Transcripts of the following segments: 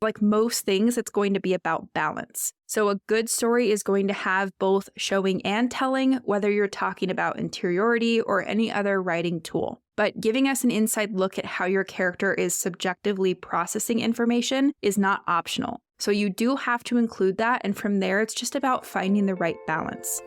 Like most things, it's going to be about balance. So a good story is going to have both showing and telling, whether you're talking about interiority or any other writing tool. But giving us an inside look at how your character is subjectively processing information is not optional. So you do have to include that, and from there, it's just about finding the right balance.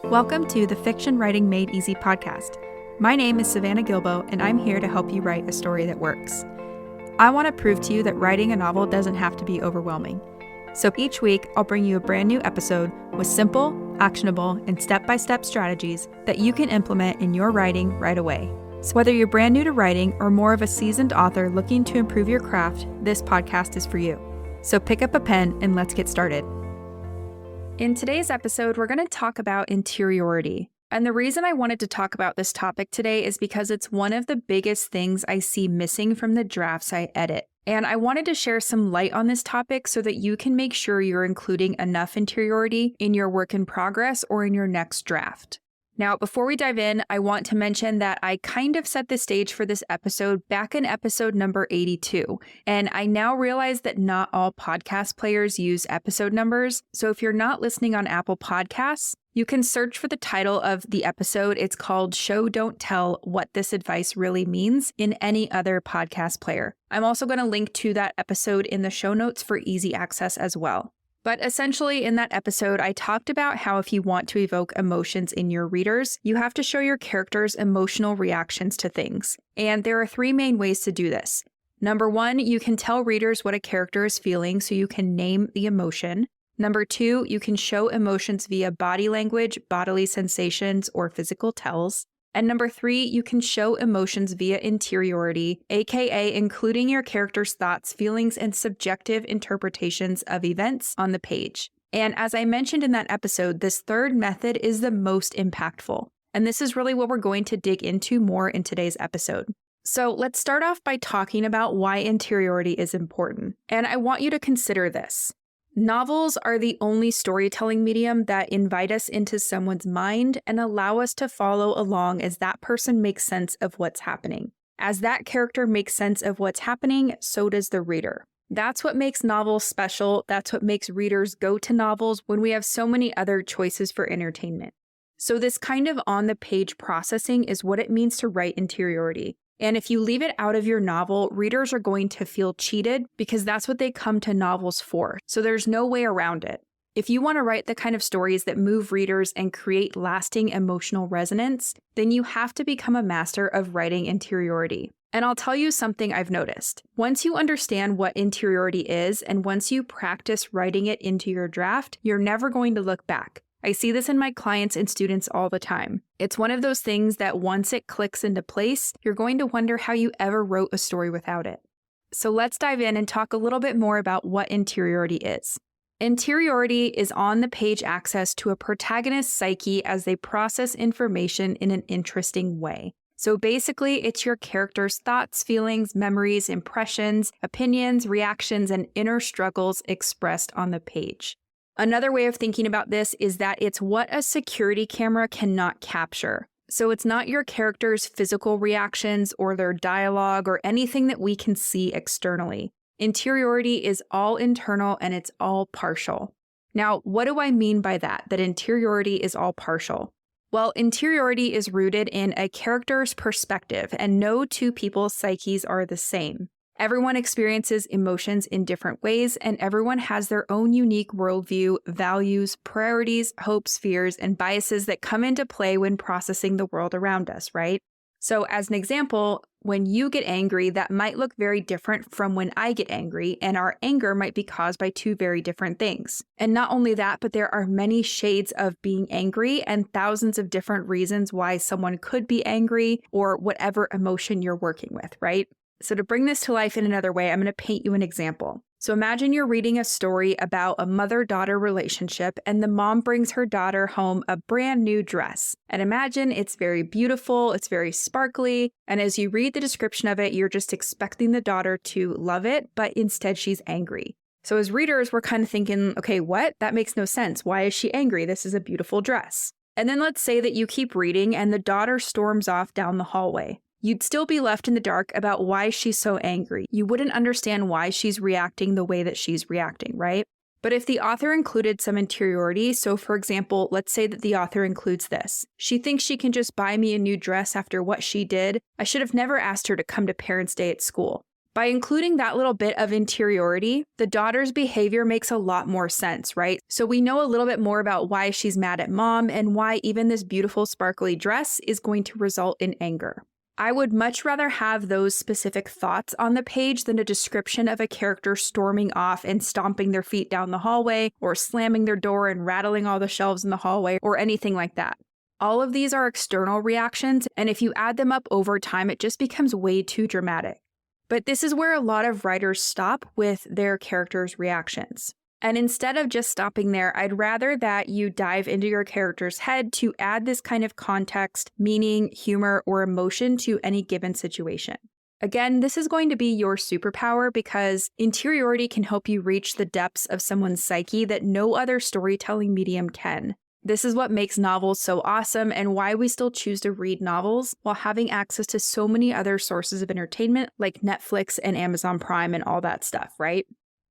Welcome to the Fiction Writing Made Easy podcast. My name is Savannah Gilbo, and I'm here to help you write a story that works. I want to prove to you that writing a novel doesn't have to be overwhelming. So each week, I'll bring you a brand new episode with simple, actionable, and step-by-step strategies that you can implement in your writing right away. So whether you're brand new to writing or more of a seasoned author looking to improve your craft, this podcast is for you. So pick up a pen and let's get started. In today's episode, we're going to talk about interiority. And the reason I wanted to talk about this topic today is because it's one of the biggest things I see missing from the drafts I edit. And I wanted to share some light on this topic so that you can make sure you're including enough interiority in your work in progress or in your next draft. Now, before we dive in, I want to mention that I kind of set the stage for this episode back in episode number 82, and I now realize that not all podcast players use episode numbers, so if you're not listening on Apple Podcasts, you can search for the title of the episode. It's called Show Don't Tell What This Advice Really Means in any other podcast player. I'm also going to link to that episode in the show notes for easy access as well. But essentially, in that episode, I talked about how if you want to evoke emotions in your readers, you have to show your characters emotional reactions to things. And there are three main ways to do this. Number one, you can tell readers what a character is feeling so you can name the emotion. Number two, you can show emotions via body language, bodily sensations, or physical tells. And number three, you can show emotions via interiority, aka including your character's thoughts, feelings, and subjective interpretations of events on the page. And as I mentioned in that episode, this third method is the most impactful. And this is really what we're going to dig into more in today's episode. So let's start off by talking about why interiority is important. And I want you to consider this. Novels are the only storytelling medium that invite us into someone's mind and allow us to follow along as that person makes sense of what's happening. As that character makes sense of what's happening, so does the reader. That's what makes novels special. That's what makes readers go to novels when we have so many other choices for entertainment. So this kind of on-the-page processing is what it means to write interiority. And if you leave it out of your novel, readers are going to feel cheated because that's what they come to novels for. So there's no way around it. If you want to write the kind of stories that move readers and create lasting emotional resonance, then you have to become a master of writing interiority. And I'll tell you something I've noticed. Once you understand what interiority is, and once you practice writing it into your draft, you're never going to look back. I see this in my clients and students all the time. It's one of those things that once it clicks into place, you're going to wonder how you ever wrote a story without it. So let's dive in and talk a little bit more about what interiority is. Interiority is on-the-page access to a protagonist's psyche as they process information in an interesting way. So basically, it's your character's thoughts, feelings, memories, impressions, opinions, reactions, and inner struggles expressed on the page. Another way of thinking about this is that it's what a security camera cannot capture. So it's not your character's physical reactions or their dialogue or anything that we can see externally. Interiority is all internal and it's all partial. Now, what do I mean by that interiority is all partial? Well, interiority is rooted in a character's perspective, and no two people's psyches are the same. Everyone experiences emotions in different ways, and everyone has their own unique worldview, values, priorities, hopes, fears, and biases that come into play when processing the world around us, right? So as an example, when you get angry, that might look very different from when I get angry, and our anger might be caused by two very different things. And not only that, but there are many shades of being angry and thousands of different reasons why someone could be angry or whatever emotion you're working with, right? So to bring this to life in another way, I'm going to paint you an example. So imagine you're reading a story about a mother-daughter relationship and the mom brings her daughter home a brand new dress. And imagine it's very beautiful, it's very sparkly, and as you read the description of it, you're just expecting the daughter to love it, but instead she's angry. So as readers, we're kind of thinking, okay, what? That makes no sense. Why is she angry? This is a beautiful dress. And then let's say that you keep reading and the daughter storms off down the hallway. you'd still be left in the dark about why she's so angry. You wouldn't understand why she's reacting the way that she's reacting, right? But if the author included some interiority, so for example, let's say that the author includes this. She thinks she can just buy me a new dress after what she did. I should have never asked her to come to Parents' Day at school. By including that little bit of interiority, the daughter's behavior makes a lot more sense, right? So we know a little bit more about why she's mad at mom and why even this beautiful sparkly dress is going to result in anger. I would much rather have those specific thoughts on the page than a description of a character storming off and stomping their feet down the hallway, or slamming their door and rattling all the shelves in the hallway, or anything like that. All of these are external reactions, and if you add them up over time, it just becomes way too dramatic. But this is where a lot of writers stop with their characters' reactions. And instead of just stopping there, I'd rather that you dive into your character's head to add this kind of context, meaning, humor, or emotion to any given situation. Again, this is going to be your superpower because interiority can help you reach the depths of someone's psyche that no other storytelling medium can. This is what makes novels so awesome and why we still choose to read novels while having access to so many other sources of entertainment like Netflix and Amazon Prime and all that stuff, right?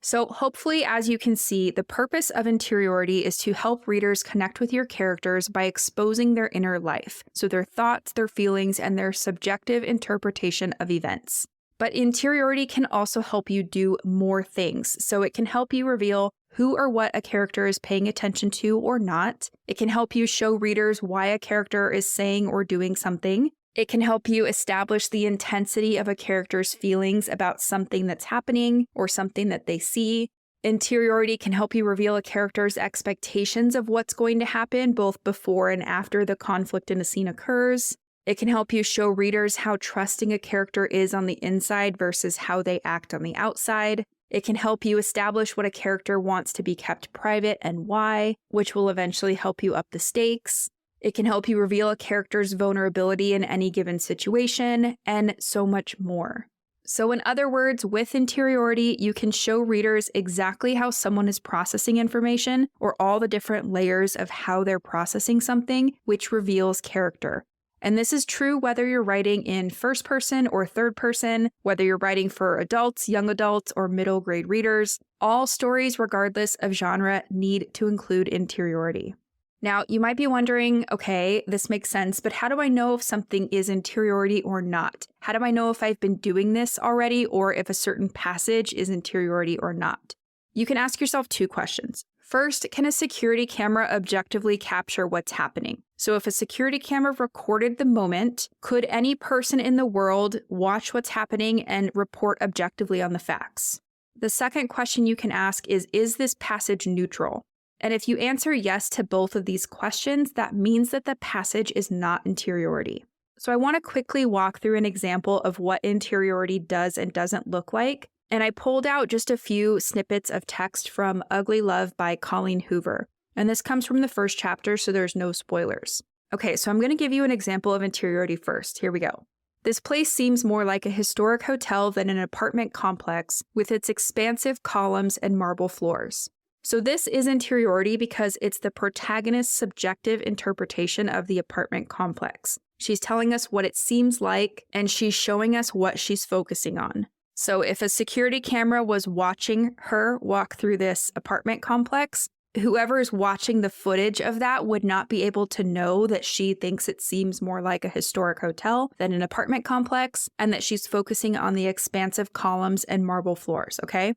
So hopefully, as you can see, the purpose of interiority is to help readers connect with your characters by exposing their inner life, so their thoughts, their feelings, and their subjective interpretation of events. But interiority can also help you do more things, so it can help you reveal who or what a character is paying attention to or not. It can help you show readers why a character is saying or doing something. It can help you establish the intensity of a character's feelings about something that's happening or something that they see. Interiority can help you reveal a character's expectations of what's going to happen both before and after the conflict in a scene occurs. It can help you show readers how trusting a character is on the inside versus how they act on the outside. It can help you establish what a character wants to be kept private and why, which will eventually help you up the stakes. It can help you reveal a character's vulnerability in any given situation, and so much more. So in other words, with interiority, you can show readers exactly how someone is processing information, or all the different layers of how they're processing something, which reveals character. And this is true whether you're writing in first person or third person, whether you're writing for adults, young adults, or middle grade readers. All stories, regardless of genre, need to include interiority. Now, you might be wondering, okay, this makes sense, but how do I know if something is interiority or not? How do I know if I've been doing this already or if a certain passage is interiority or not? You can ask yourself two questions. First, can a security camera objectively capture what's happening? So if a security camera recorded the moment, could any person in the world watch what's happening and report objectively on the facts? The second question you can ask is this passage neutral? And if you answer yes to both of these questions, that means that the passage is not interiority. So I want to quickly walk through an example of what interiority does and doesn't look like. And I pulled out just a few snippets of text from Ugly Love by Colleen Hoover. And this comes from the first chapter, so there's no spoilers. Okay, so I'm going to give you an example of interiority first. Here we go. This place seems more like a historic hotel than an apartment complex with its expansive columns and marble floors. So this is interiority because it's the protagonist's subjective interpretation of the apartment complex. She's telling us what it seems like, and she's showing us what she's focusing on. So if a security camera was watching her walk through this apartment complex, whoever is watching the footage of that would not be able to know that she thinks it seems more like a historic hotel than an apartment complex, and that she's focusing on the expansive columns and marble floors, okay?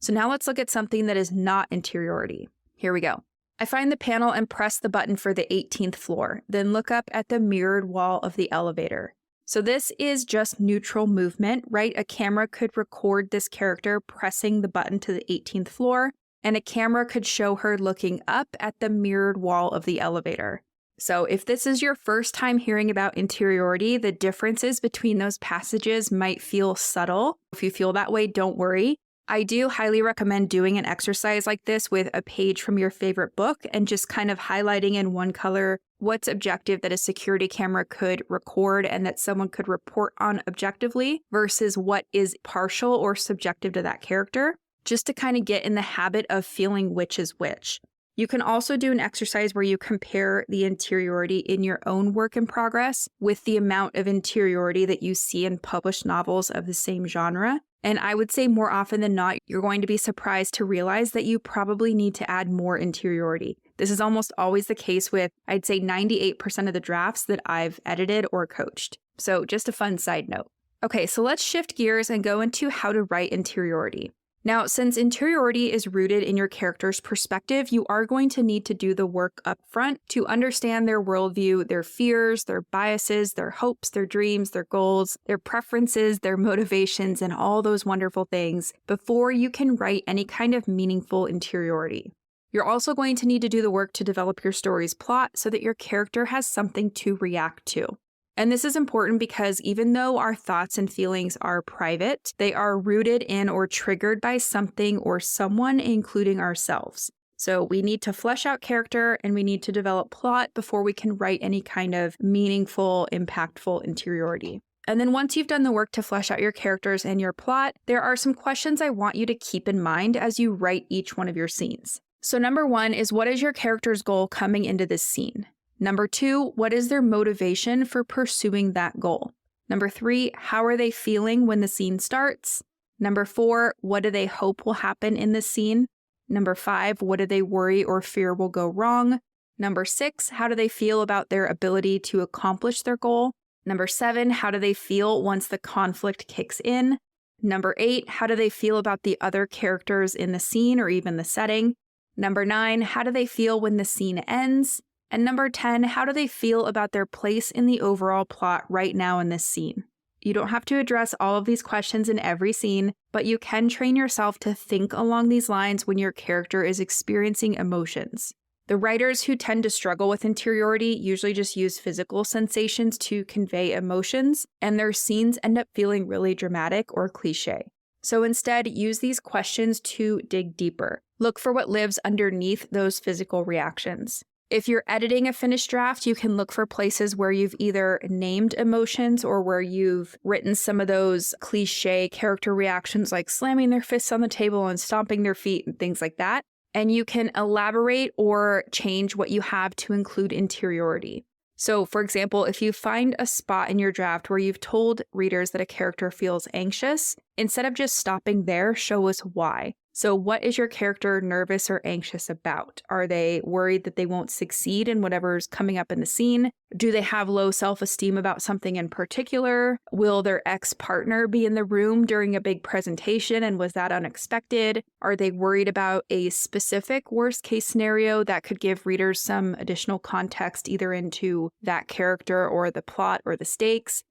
So now let's look at something that is not interiority. Here we go. I find the panel and press the button for the 18th floor, then look up at the mirrored wall of the elevator. So this is just neutral movement, right? A camera could record this character pressing the button to the 18th floor, and a camera could show her looking up at the mirrored wall of the elevator. So if this is your first time hearing about interiority, the differences between those passages might feel subtle. If you feel that way, don't worry. I do highly recommend doing an exercise like this with a page from your favorite book and just kind of highlighting in one color what's objective that a security camera could record and that someone could report on objectively versus what is partial or subjective to that character, just to kind of get in the habit of feeling which is which. You can also do an exercise where you compare the interiority in your own work in progress with the amount of interiority that you see in published novels of the same genre. And I would say more often than not, you're going to be surprised to realize that you probably need to add more interiority. This is almost always the case with, I'd say 98% of the drafts that I've edited or coached. So just a fun side note. Okay, so let's shift gears and go into how to write interiority. Now, since interiority is rooted in your character's perspective, you are going to need to do the work up front to understand their worldview, their fears, their biases, their hopes, their dreams, their goals, their preferences, their motivations, and all those wonderful things before you can write any kind of meaningful interiority. You're also going to need to do the work to develop your story's plot so that your character has something to react to. And this is important because even though our thoughts and feelings are private, they are rooted in or triggered by something or someone, including ourselves. So we need to flesh out character and we need to develop plot before we can write any kind of meaningful, impactful interiority. And then once you've done the work to flesh out your characters and your plot, there are some questions I want you to keep in mind as you write each one of your scenes. So number 1 is, what is your character's goal coming into this scene? Number 2, what is their motivation for pursuing that goal? Number 3, how are they feeling when the scene starts? Number 4, what do they hope will happen in this scene? Number 5, what do they worry or fear will go wrong? Number 6, how do they feel about their ability to accomplish their goal? Number 7, how do they feel once the conflict kicks in? Number 8, how do they feel about the other characters in the scene or even the setting? Number 9, how do they feel when the scene ends? And number 10, how do they feel about their place in the overall plot right now in this scene? You don't have to address all of these questions in every scene, but you can train yourself to think along these lines when your character is experiencing emotions. The writers who tend to struggle with interiority usually just use physical sensations to convey emotions, and their scenes end up feeling really dramatic or cliche. So instead, use these questions to dig deeper. Look for what lives underneath those physical reactions. If you're editing a finished draft, you can look for places where you've either named emotions or where you've written some of those cliche character reactions like slamming their fists on the table and stomping their feet and things like that. And you can elaborate or change what you have to include interiority. So, for example, if you find a spot in your draft where you've told readers that a character feels anxious, instead of just stopping there, show us why. So what is your character nervous or anxious about? Are they worried that they won't succeed in whatever's coming up in the scene? Do they have low self-esteem about something in particular? Will their ex-partner be in the room during a big presentation and was that unexpected? Are they worried about a specific worst-case scenario that could give readers some additional context either into that character or the plot or the stakes?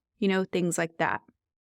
Things like that.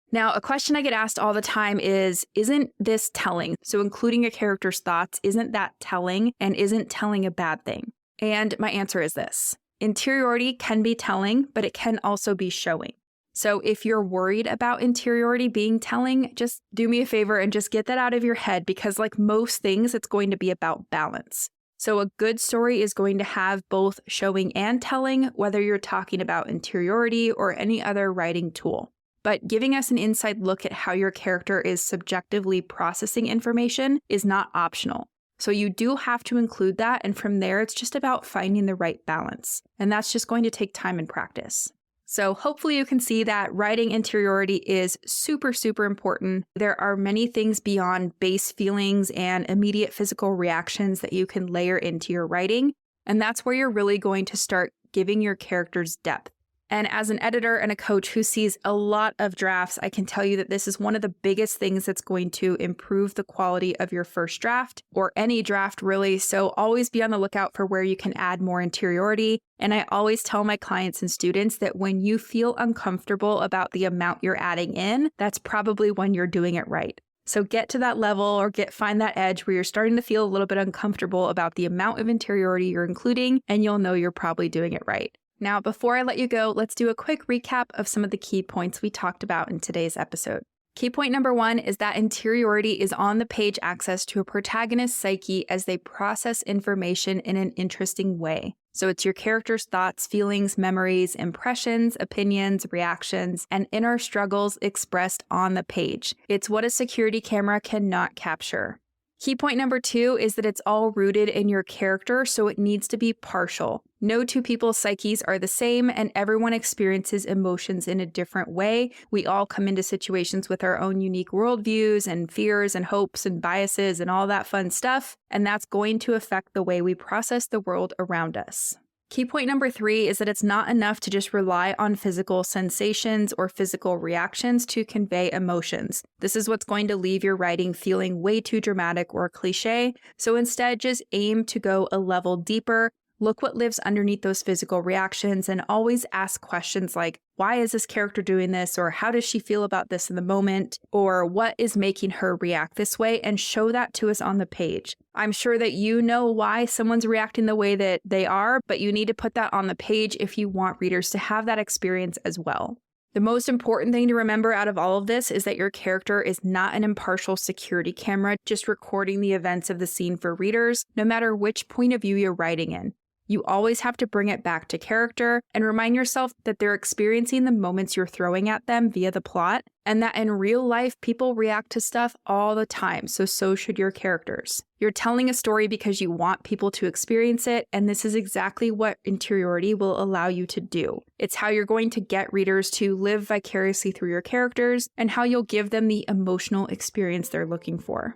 Now, a question I get asked all the time is, isn't this telling? So including a character's thoughts, isn't that telling, and isn't telling a bad thing? And my answer is this. Interiority can be telling, but it can also be showing. So if you're worried about interiority being telling, just do me a favor and just get that out of your head, because like most things, it's going to be about balance. So a good story is going to have both showing and telling, whether you're talking about interiority or any other writing tool. But giving us an inside look at how your character is subjectively processing information is not optional. So you do have to include that, and from there, it's just about finding the right balance. And that's just going to take time and practice. So hopefully you can see that writing interiority is super, super important. There are many things beyond base feelings and immediate physical reactions that you can layer into your writing. And that's where you're really going to start giving your characters depth. And as an editor and a coach who sees a lot of drafts, I can tell you that this is one of the biggest things that's going to improve the quality of your first draft, or any draft really. So always be on the lookout for where you can add more interiority. And I always tell my clients and students that when you feel uncomfortable about the amount you're adding in, that's probably when you're doing it right. So get to that level or find that edge where you're starting to feel a little bit uncomfortable about the amount of interiority you're including, and you'll know you're probably doing it right. Now, before I let you go, let's do a quick recap of some of the key points we talked about in today's episode. Key point number 1 is that interiority is on-the-page access to a protagonist's psyche as they process information in an interesting way. So it's your character's thoughts, feelings, memories, impressions, opinions, reactions, and inner struggles expressed on the page. It's what a security camera cannot capture. Key point number 2 is that it's all rooted in your character, so it needs to be partial. No two people's psyches are the same, and everyone experiences emotions in a different way. We all come into situations with our own unique worldviews and fears and hopes and biases and all that fun stuff, and that's going to affect the way we process the world around us. Key point number 3 is that it's not enough to just rely on physical sensations or physical reactions to convey emotions. This is what's going to leave your writing feeling way too dramatic or cliche, so instead just aim to go a level deeper. Look what lives underneath those physical reactions and always ask questions like, why is this character doing this? Or how does she feel about this in the moment? Or what is making her react this way? And show that to us on the page. I'm sure that you know why someone's reacting the way that they are, but you need to put that on the page if you want readers to have that experience as well. The most important thing to remember out of all of this is that your character is not an impartial security camera just recording the events of the scene for readers, no matter which point of view you're writing in. You always have to bring it back to character and remind yourself that they're experiencing the moments you're throwing at them via the plot, and that in real life, people react to stuff all the time, so should your characters. You're telling a story because you want people to experience it, and this is exactly what Interiority will allow you to do. It's how you're going to get readers to live vicariously through your characters, and how you'll give them the emotional experience they're looking for.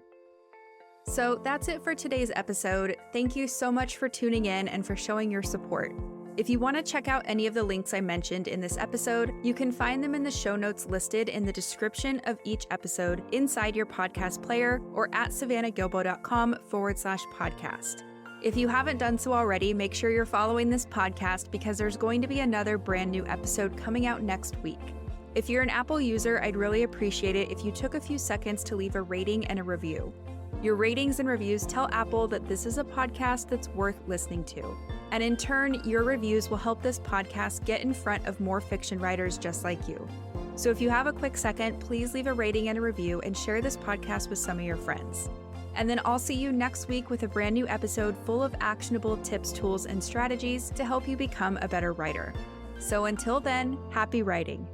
So that's it for today's episode. Thank you so much for tuning in and for showing your support. If you want to check out any of the links I mentioned in this episode, you can find them in the show notes listed in the description of each episode inside your podcast player or at savannahgilbo.com/podcast. If you haven't done so already, make sure you're following this podcast because there's going to be another brand new episode coming out next week. If you're an Apple user, I'd really appreciate it if you took a few seconds to leave a rating and a review. Your ratings and reviews tell Apple that this is a podcast that's worth listening to. And in turn, your reviews will help this podcast get in front of more fiction writers just like you. So if you have a quick second, please leave a rating and a review and share this podcast with some of your friends. And then I'll see you next week with a brand new episode full of actionable tips, tools, and strategies to help you become a better writer. So until then, happy writing.